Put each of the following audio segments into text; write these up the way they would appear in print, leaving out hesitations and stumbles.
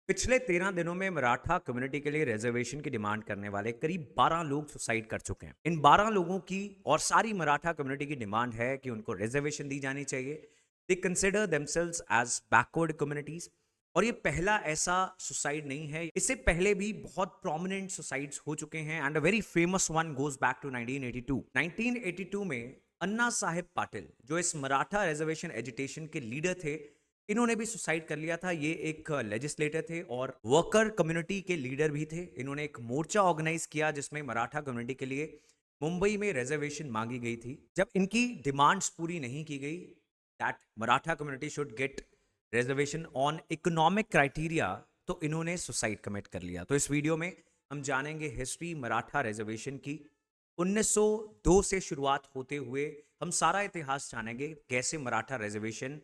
पिछले 13 दिनों में मराठा कम्युनिटी के लिए रिजर्वेशन की डिमांड करने वाले करीब 12 लोग सुसाइड कर चुके हैं। इन 12 लोगों की और सारी मराठा कम्युनिटी की डिमांड है कि उनको रिजर्वेशन दी जानी चाहिए। They consider themselves as backward communities. और ये पहला ऐसा सुसाइड नहीं है, इससे पहले भी बहुत प्रोमिनेंट सुसाइड्स हो चुके हैं and a very famous one goes back to 1982। 1982 में अन्ना साहेब पाटिल, जो इस मराठा रिजर्वेशन एजिटेशन के लीडर थे, इन्होंने भी सुसाइड कर लिया था। ये एक लेजिस्लेटर थे और वर्कर कम्युनिटी के लीडर भी थे। इन्होंने एक मोर्चा ऑर्गेनाइज किया जिसमें मराठा कम्युनिटी के लिए मुंबई में रिजर्वेशन मांगी गई थी। जब इनकी डिमांड्स पूरी नहीं की गई, that Maratha community should get reservation on economic criteria, तो इन्होंने सुसाइड कमिट कर लिया। तो इस वीडियो में हम जानेंगे हिस्ट्री मराठा रिजर्वेशन की। 1902 से शुरुआत होते हुए हम सारा इतिहास जानेंगे, कैसे मराठा रिजर्वेशन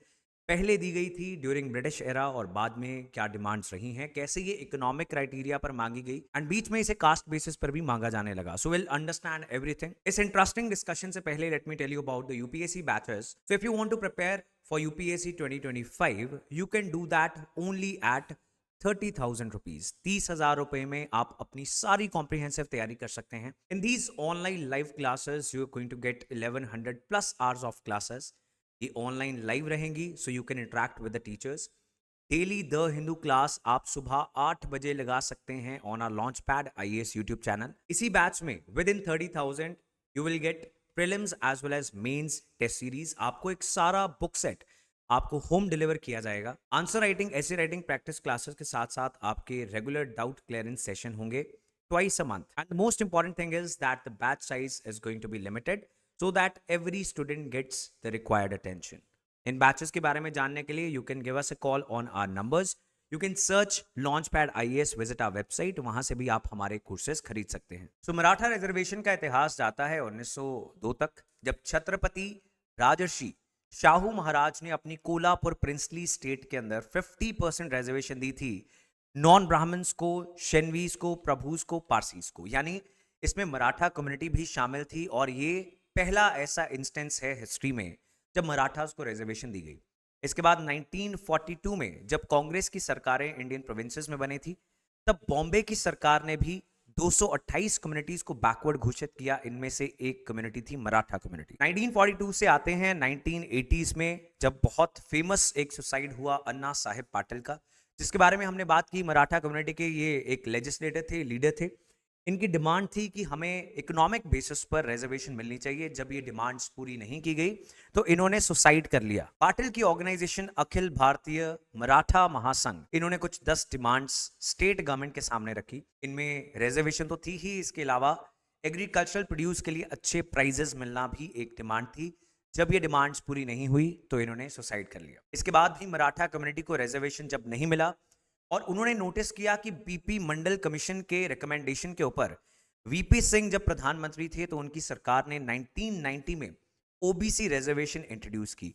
पहले दी गई थी ड्यूरिंग ब्रिटिश एरा और बाद में क्या डिमांड्स रही हैं, कैसे ये इकोनॉमिक क्राइटेरिया पर मांगी गई एंड बीच में इसे कास्ट बेसिस पर भी मांगा जाने लगा। So will understand everything. इस इंटरेस्टिंग डिस्कशन से पहले let me tell you about the UPSC batches. So if you want to prepare for UPSC 2025 you can do that only at 30,000 rupees. 30,000 रुपए में आप अपनी सारी कॉम्प्रिहेंसिव तैयारी कर सकते हैं। In these online live classes you are going to get 1100 plus hours of classes. ये ऑनलाइन लाइव रहेंगी, so you can interact with the teachers. Daily the Hindu class आप सुबह 8 बजे लगा सकते हैं on our Launchpad IAS YouTube channel. इसी batch में within 30,000 you will get prelims as well as mains test series. आपको एक सारा बुक सेट आपको होम डिलीवर किया जाएगा। आंसर राइटिंग, ऐसे राइटिंग प्रैक्टिस क्लासेस के साथ साथ आपके रेगुलर डाउट क्लियरेंस सेशन होंगे twice a month. And the most important thing is that the batch size is going to be limited so that every student gets the required attention. इन batches के बारे में जानने के लिए you can give us a call on our numbers. You can search Launchpad IAS, visit our website, वहां से भी आप हमारे कोर्सेज खरीद सकते हैं। सो मराठा रिजर्वेशन का इतिहास जाता है 1902 तक, जब छत्रपति राजर्षि शाहू महाराज ने अपनी कोल्हापुर प्रिंसली स्टेट के अंदर 50% रिजर्वेशन दी थी नॉन ब्राह्मण्स को, शेनवीज को, प्रभुज को, पारसीज को। यानी इसमें मराठा कम्युनिटी भी शामिल थी और ये पहला ऐसा इंस्टेंस है हिस्ट्री में जब मराठास को रिजर्वेशन दी गई। इसके बाद 1942 में जब कांग्रेस की सरकारें इंडियन प्रोविंसेस में बनी थी, तब बॉम्बे की सरकार ने भी 228 कम्युनिटीज को बैकवर्ड घोषित किया। इनमें से एक कम्युनिटी थी मराठा कम्युनिटी। 1942 से आते हैं 1980s में, जब बहुत फेमस एक सुसाइड हुआ अन्ना साहेब पाटिल का, जिसके बारे में हमने बात की। मराठा कम्युनिटी के ये एक लेजिस्लेटर थे, लीडर थे। इनकी डिमांड थी कि हमें इकोनॉमिक बेसिस पर रिजर्वेशन मिलनी चाहिए। जब ये डिमांड्स पूरी नहीं की गई तो इन्होंने सुसाइड कर लिया। पाटिल की ऑर्गेनाइजेशन अखिल भारतीय मराठा महासंघ, इन्होंने कुछ 10 डिमांड्स स्टेट गवर्नमेंट के सामने रखी। इनमें रिजर्वेशन तो थी ही, इसके अलावा एग्रीकल्चरल प्रोड्यूस के लिए अच्छे प्राइजेस मिलना भी एक डिमांड थी। जब ये डिमांड्स पूरी नहीं हुई तो इन्होंने सुसाइड कर लिया। इसके बाद भी मराठा कम्युनिटी को रिजर्वेशन जब नहीं मिला और उन्होंने नोटिस किया कि बीपी मंडल कमीशन के रिकमेंडेशन के ऊपर वीपी सिंह जब प्रधानमंत्री थे तो उनकी सरकार ने 1990 में ओबीसी रिजर्वेशन इंट्रोड्यूस की।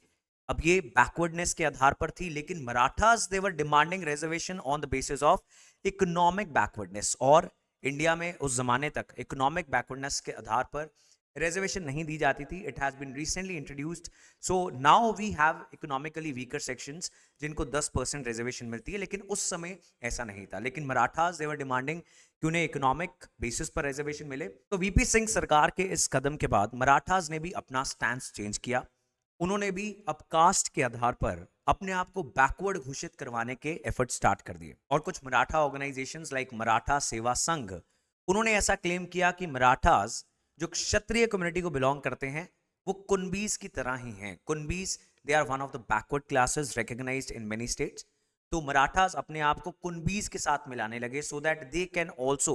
अब ये बैकवर्डनेस के आधार पर थी, लेकिन Marathas they were demanding reservation on the basis of economic backwardness. और इंडिया में उस जमाने तक इकोनॉमिक बैकवर्डनेस के आधार पर रिजर्वेशन नहीं दी जाती थी। It has been recently introduced, so now we have economically weaker sections जिनको 10% रिजर्वेशन मिलती है, लेकिन उस समय ऐसा नहीं था। लेकिन मराठास दे वर डिमांडिंग कि उन्हें इकोनॉमिक बेसिस पर रिजर्वेशन मिले। तो वीपी सिंह सरकार के इस कदम के बाद मराठास ने भी अपना स्टैंड चेंज किया। उन्होंने भी अब कास्ट के आधार पर अपने आप को बैकवर्ड घोषित करवाने के एफर्ट स्टार्ट कर दिए। और कुछ मराठा ऑर्गेनाइजेशंस लाइक मराठा सेवा संघ, उन्होंने ऐसा क्लेम किया कि मराठास जो क्षत्रिय कम्युनिटी को बिलोंग करते हैं वो कुनबीज की तरह ही हैं। Kunbis they are one of the backward classes recognised in many states. तो मराठास अपने आप को कुनबीज के साथ मिलाने लगे so that they can also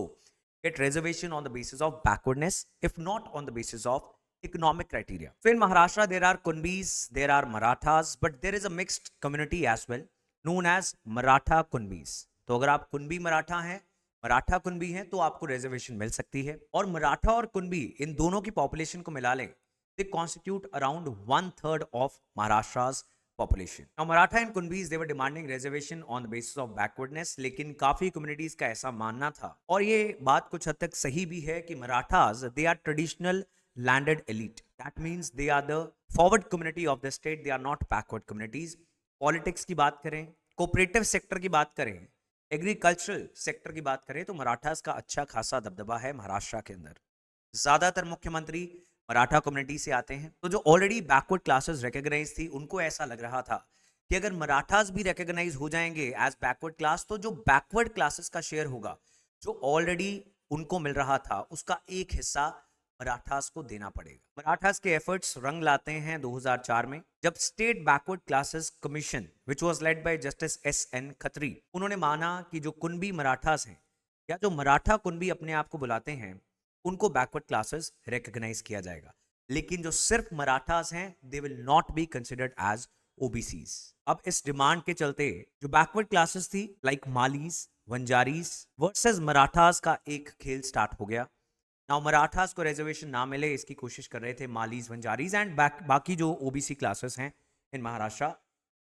get reservation on the basis of backwardness, if not on the basis of economic criteria. So in Maharashtra there are Kunbis, there are Marathas, but there is a mixed community as well known as Maratha Kunbis. तो अगर आप कुनबी मराठा हैं, मराठा कुनबी हैं, तो आपको reservation मिल सकती है। और मराठा और कुनबी इन दोनों की पॉपुलेशन को मिला लें, they constitute around 1/3 of Maharashtra's population. Now Maratha and Kunbis they were demanding reservation on the basis of backwardness, लेकिन काफी कम्युनिटीज का ऐसा मानना था, और ये बात कुछ हद तक सही भी है, कि Marathas they are traditional landed elite. That means they are the forward community of the state. They are not backward communities. Politics की बात करें, कोऑपरेटिव सेक्टर की बात करें, एग्रीकल्चरल सेक्टर की बात करें तो मराठास का अच्छा खासा दबदबा है महाराष्ट्र के अंदर। ज्यादातर मुख्यमंत्री मराठा कम्युनिटी से आते हैं, तो जो ऑलरेडी बैकवर्ड क्लासेस रिकॉग्नाइज थी उनको ऐसा लग रहा था कि अगर मराठास भी रिकॉग्नाइज हो जाएंगे एज बैकवर्ड क्लास, तो जो बैकवर्ड क्लासेस का शेयर होगा जो ऑलरेडी उनको मिल रहा था उसका एक हिस्सा मराठास को देना पड़ेगा। मराठास के एफर्ट्स रंग लाते हैं 2004 में, जब state backward classes commission which was led by justice S N Khatri, उन्होंने माना कि जो कुनबी मराठास हैं या जो मराठा कुनबी अपने आप को बुलाते हैं उनको बैकवर्ड क्लासेस रिकॉग्नाइज किया जाएगा, लेकिन जो सिर्फ मराठास हैं they will not be considered as OBCs. अब इस डिमांड के चलते जो बैकवर्ड क्लासेस थी लाइक मालीज, वंजारीज वर्सेस मराठास का एक खेल स्टार्ट हो गया। नाउ मराठास को रिजर्वेशन ना मिले इसकी कोशिश कर रहे थे मालीज, वंजारीज एंड बाकी जो ओबीसी क्लासेस हैं in Maharashtra,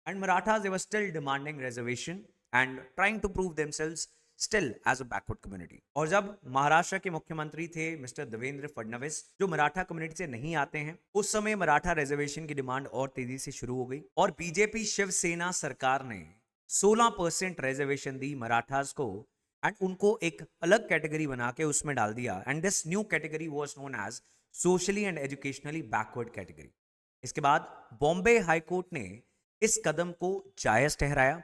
and Marathas they were still demanding reservation and trying to prove themselves still as a backward community. और जब महाराष्ट्र के मुख्यमंत्री थे मिस्टर देवेंद्र फडणवीस जो मराठा कम्युनिटी से नहीं आते हैं, उस समय मराठा रिजर्वेशन की डिमांड और तेजी से शुरू हो गई और बीजेपी शिवसेना सरकार ने 16% रिजर्वेशन दी मराठास को एंड उनको एक अलग कैटेगरी बना के उसमें डाल दिया, and this new category was known as socially and educationally backward category. इसके बाद बॉम्बे हाई कोर्ट ने इस कदम को जायज ठहराया,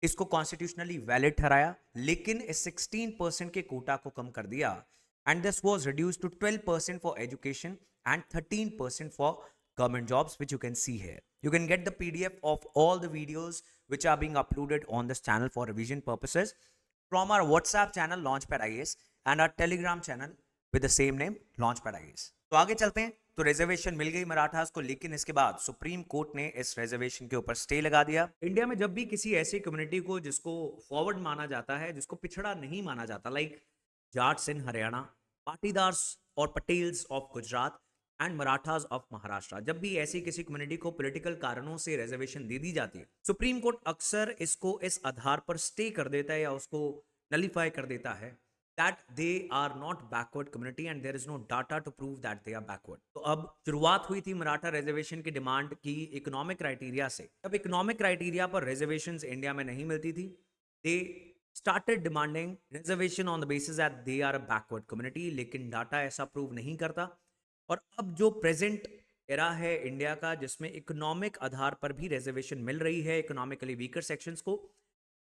इसको कॉन्स्टिट्यूशनली वैलिड ठहराया, लेकिन इस 16% के कोटा को कम कर दिया and this was reduced to 12% for education and 13% for government jobs, which you can see here. You can get the PDF of all the videos which are being uploaded on this channel for revision purposes from our WhatsApp channel Launchpad IAS and our Telegram channel with the same name Launchpad IAS. तो आगे चलते हैं। तो reservation मिल गई मराठास को, लेकिन इसके बाद सुप्रीम कोर्ट ने इस रिजर्वेशन के ऊपर स्टे लगा दिया। इंडिया में जब भी किसी ऐसी कम्युनिटी को जिसको फॉरवर्ड माना जाता है, जिसको पिछड़ा नहीं माना जाता, लाइक जाट्स इन हरियाणा, पाटीदार्स और Patels of Gujarat and Marathas of Maharashtra, जब भी ऐसी किसी कम्युनिटी को पॉलिटिकल कारणों से रिजर्वेशन दे दी जाती है, सुप्रीम कोर्ट अक्सर इसको इस आधार पर स्टे कर देता है या उसको नलिफाई कर देता है that they are not backward community and there is no data to prove that they are backward. तो अब शुरुआत हुई थी मराठा रिजर्वेशन की डिमांड की इकोनॉमिक क्राइटेरिया से। अब इकोनॉमिक क्राइटेरिया पर रिजर्वेशंस इंडिया में नहीं मिलती थी, they started demanding reservation on the basis that they are a backward community, लेकिन डाटा ऐसा प्रूव नहीं करता। और अब जो प्रेजेंट एरा है इंडिया का जिसमें इकोनॉमिक आधार पर भी रिजर्वेशन मिल रही है इकोनॉमिकली वीकर सेक्शंस को,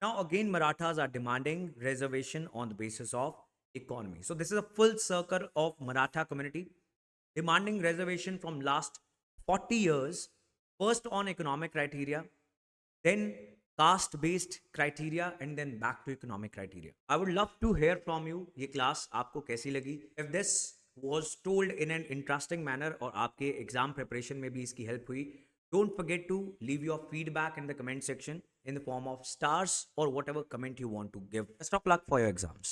now again Marathas are demanding reservation on the basis of economy. So this is a full circle of Maratha community demanding reservation from last 40 years, first on economic criteria, then caste based criteria and then back to economic criteria. I would love to hear from you ये class आपको कैसी लगी, if this was told in an interesting manner और आपके exam preparation में भी इसकी help हुई, don't forget to leave your feedback in the comment section in the form of stars or whatever comment you want to give. Best of luck for your exams.